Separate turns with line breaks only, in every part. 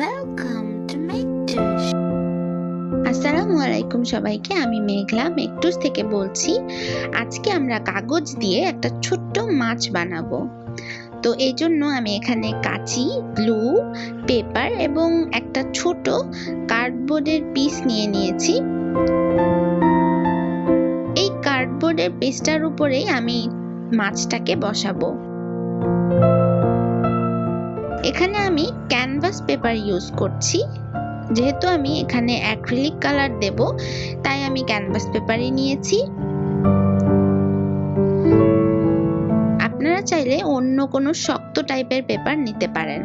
Welcome to Meghtoosh.
আসসালামু আলাইকুম সবাইকে। আমি মেঘলা মেঘটুস থেকে বলছি। আজকে আমরা কাগজ দিয়ে একটা ছোট্ট মাছ বানাবো। তো এই জন্য আমি এখানে কাঁচি, গ্লু, পেপার এবং একটা ছোট কার্ডবোর্ডের পিস নিয়েছি। এই কার্ডবোর্ডের পিসটার উপরেই আমি মাছটাকে বসাবো। এখানে আমি ক্যানভাস পেপার ইউজ করছি। যেহেতু আমি এখানে অ্যাক্রিলিক কালার দেব, তাই আমি ক্যানভাস পেপারই নিয়েছি। আপনারা চাইলে অন্য কোনো শক্ত টাইপের পেপার নিতে পারেন।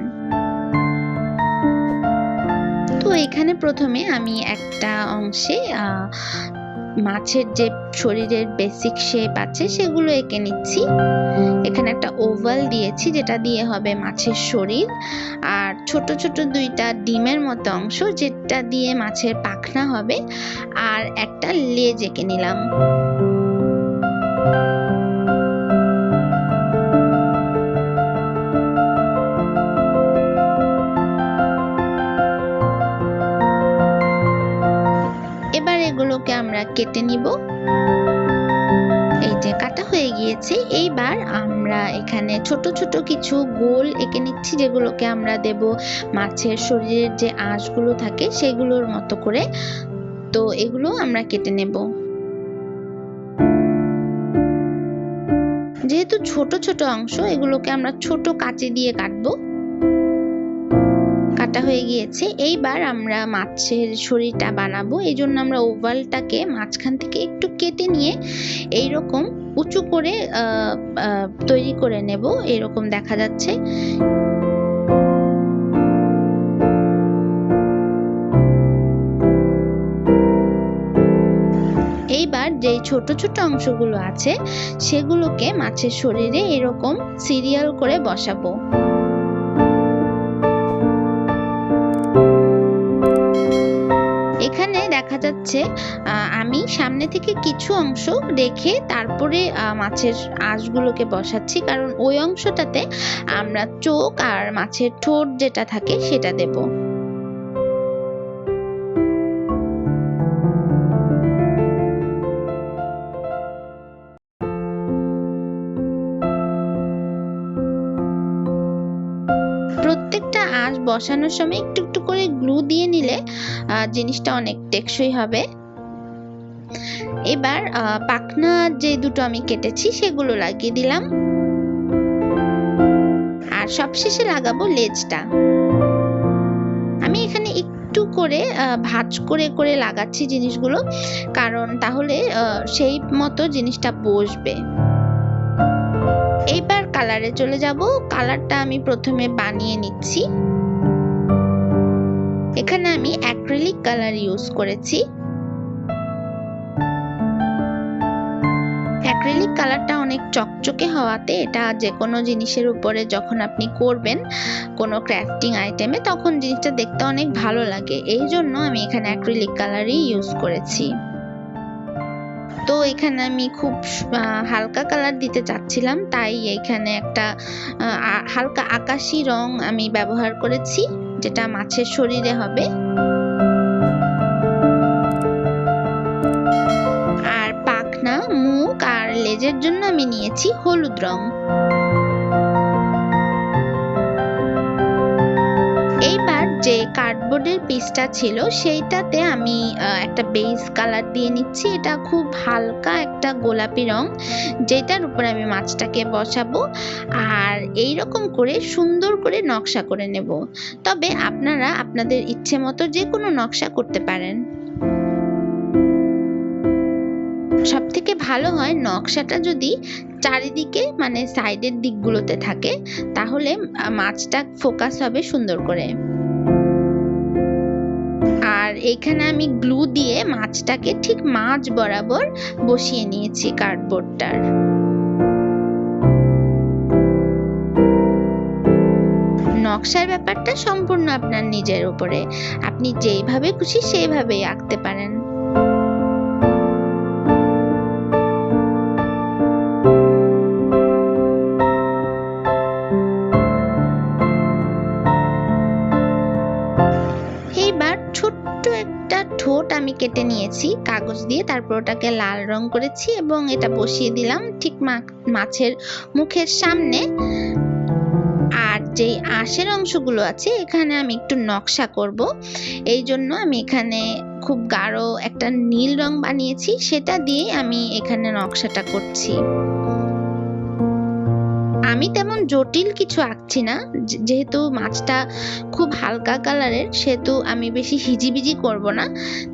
তো এখানে প্রথমে আমি একটা অংশে মাছের যে শরীরের বেসিক শেপ আছে সেগুলো এঁকে নিচ্ছি। এখানে একটা ওভাল দিয়েছি, যেটা দিয়ে হবে মাছের শরীর, আর ছোট ছোট দুইটা ডিমের মতো অংশ যেটা দিয়ে মাছের পাখনা হবে, আর একটা লেজ এঁকে নিলাম। এবার এগুলোকে আমরা কেটে নিব। এই যে কাটা হয়ে গিয়েছে। এইবার আমরা এখানে ছোট ছোট কিছু গোল এঁকে নিচ্ছি, যেগুলোকে আমরা দেব মাছের শরীরের যে আঁশগুলো থাকে সেগুলোর মতো করে। তো এগুলো আমরা কেটে নেব। যেহেতু ছোট ছোট অংশ, এগুলোকে আমরা ছোট কাঁচি দিয়ে কাটবো। কাটা হয়ে গিয়েছে। এইবার আমরা মাছের শরীরটা বানাবো। এই জন্য আমরা ওভালটাকে মাঝখান থেকে একটু কেটে নিয়ে এইরকম উঁচু করে তৈরি করে নেব। এরকম দেখা যাচ্ছে। এইবার যে ছোট ছোট অংশগুলো আছে সেগুলোকে মাছের শরীরে এরকম সিরিয়াল করে বসাবো। এখানে দেখা যাচ্ছে আমি সামনে থেকে কিছু অংশ রেখে তারপরে মাছের আঁশগুলোকে বসাচ্ছি, কারণ ওই অংশটাতে আমরা চোখ আর মাছের ঠোঁট যেটা থাকে সেটা দেব। প্রত্যেকটা আঁশ বসানোর সময় একটু একটু করে গ্লু দিয়ে নিলে জিনিসটা অনেক টেকসই হবে। এবার পাখনা যে দুটো আমি কেটেছি সেগুলো লাগিয়ে দিলাম, আর সবশেষে লাগাবো লেজটা। আমি এখানে একটু করে ভাঁজ করে করে লাগাচ্ছি জিনিসগুলো, কারণ তাহলে সেই মতো জিনিসটা বসবে। এইবার কালারে চলে যাব। কালারটা আমি প্রথমে বানিয়ে নিচ্ছি। এখানে আমি অ্যাক্রিলিক কালার ইউজ করেছি। অ্যাক্রিলিক কালারটা অনেক চকচকে হওয়াতে এটা যে কোনো জিনিসের উপরে যখন আপনি করবেন কোনো ক্রাফটিং আইটেমে, তখন জিনিসটা দেখতে অনেক ভালো লাগে। এই জন্য আমি এখানে অ্যাক্রিলিক কালারই ইউজ করেছি। তো এখানে আমি খুব হালকা কালার দিতে চাচ্ছিলাম, তাই এখানে একটা হালকা আকাশি রং আমি ব্যবহার করেছি, যেটা মাছের শরীরে হবে। আর পাখনা, মুখ আর লেজের জন্য আমি নিয়েছি হলুদ রং। এইবার যে কার্ডবোর্ডের পিসটা ছিল সেইটাতে আমি একটা বেস কালার দিয়ে নিচ্ছি। এটা খুব হালকা একটা গোলাপি রং, যেটার উপর আমি মাছটাকে বসাবো, আর এই রকম করে সুন্দর করে নকশা করে নেব। তবে আপনারা আপনাদের ইচ্ছে মতো যে কোনো নকশা করতে পারেন। সবথেকে ভালো হয় নকশাটা যদি চারিদিকে মানে সাইডের দিকগুলোতে থাকে, তাহলে মাছটা ফোকাস হবে সুন্দর করে। আর এখানে আমি গ্লু দিয়ে মাছটাকে ঠিক মাঝ বরাবর বসিয়ে নিয়েছি কার্ডবোর্ডটার। নকশার ব্যাপারটা সম্পূর্ণ আপনার নিজের উপরে, আপনি যেইভাবে খুশি সেইভাবেই আঁকতে পারেন। একটা ঠোঁট আমি কেটে নিয়েছি কাগজ দিয়ে, তারপর ওটাকে লাল রং করেছি এবং এটা বসিয়ে দিলাম ঠিক মাছের মুখের সামনে। আর যেই আঁশের অংশগুলো আছে এখানে আমি একটু নকশা করব, এই জন্য আমি এখানে খুব গাঢ় একটা নীল রং বানিয়েছি, সেটা দিয়ে আমি এখানে নকশাটা করছি। আমি তেমন জটিল কিছু আঁকছি না, যেহেতু মাছটা খুব হালকা কালারের সেহেতু আমি বেশি হিজিবিজি করব না,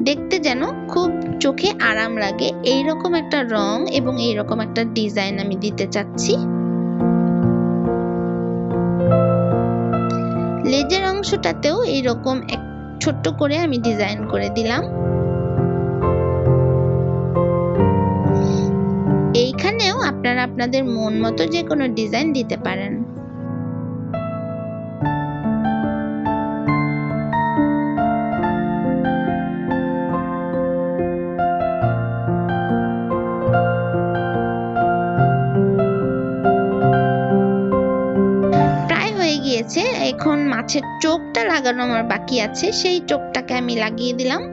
দেখতে যেন খুব চোখে আরাম লাগে এইরকম একটা রং এবং এইরকম একটা ডিজাইন আমি দিতে চাচ্ছি। লেজের অংশটাতেও এইরকম এক ছোট্ট করে আমি ডিজাইন করে দিলাম। এইখানেও আপনারা আপনাদের মন মতো যে কোনো ডিজাইন দিতে পারেন। প্রায় হয়ে গিয়েছে, এখন মাছের চোখটা লাগানো আমার বাকি আছে, সেই চোখটাকে আমি লাগিয়ে দিলাম।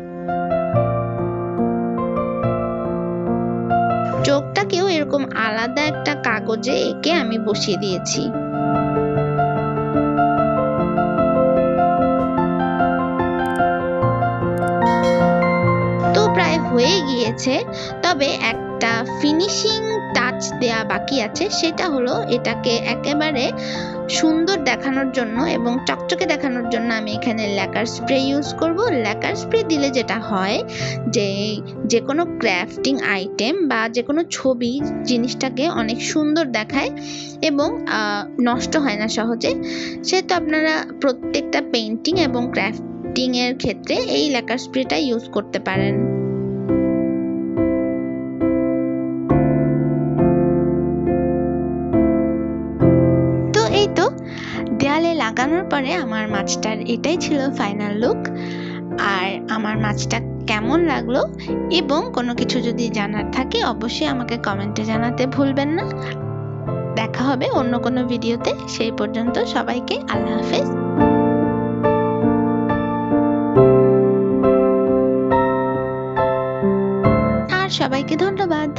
চোখটাকেও এরকম আলাদা একটা কাগজে এঁকে আমি বসিয়ে দিয়েছি। তো প্রায় হয়ে গিয়েছে, তবে একটা ফিনিশিং টাচ দেয়া বাকি আছে, সেটা হলো এটাকে একেবারে সুন্দর দেখানোর জন্য এবং চকচকে দেখানোর জন্য আমি এখানে ল্যাকার স্প্রে ইউজ করব। ল্যাকার স্প্রে দিলে যেটা হয় যে কোনো ক্রাফটিং আইটেম বা যে কোনো ছবি জিনিসটাকে অনেক সুন্দর দেখায় এবং নষ্ট হয় না সহজে। সেহেতু আপনারা প্রত্যেকটা পেইন্টিং এবং ক্রাফটিং এর ক্ষেত্রে এই ল্যাকার স্প্রেটা ইউজ করতে পারেন। দেয়ালে লাগানোর পরে আমার মাছটার এটাই ছিল ফাইনাল লুক। আর আমার মাছটা কেমন লাগলো এবং কোনো কিছু যদি জানার থাকে অবশ্যই আমাকে কমেন্টে জানাতে ভুলবেন না। দেখা হবে অন্য কোনো ভিডিওতে, সেই পর্যন্ত সবাইকে আল্লাহ হাফেজ। আর সবাইকে ধন্যবাদ।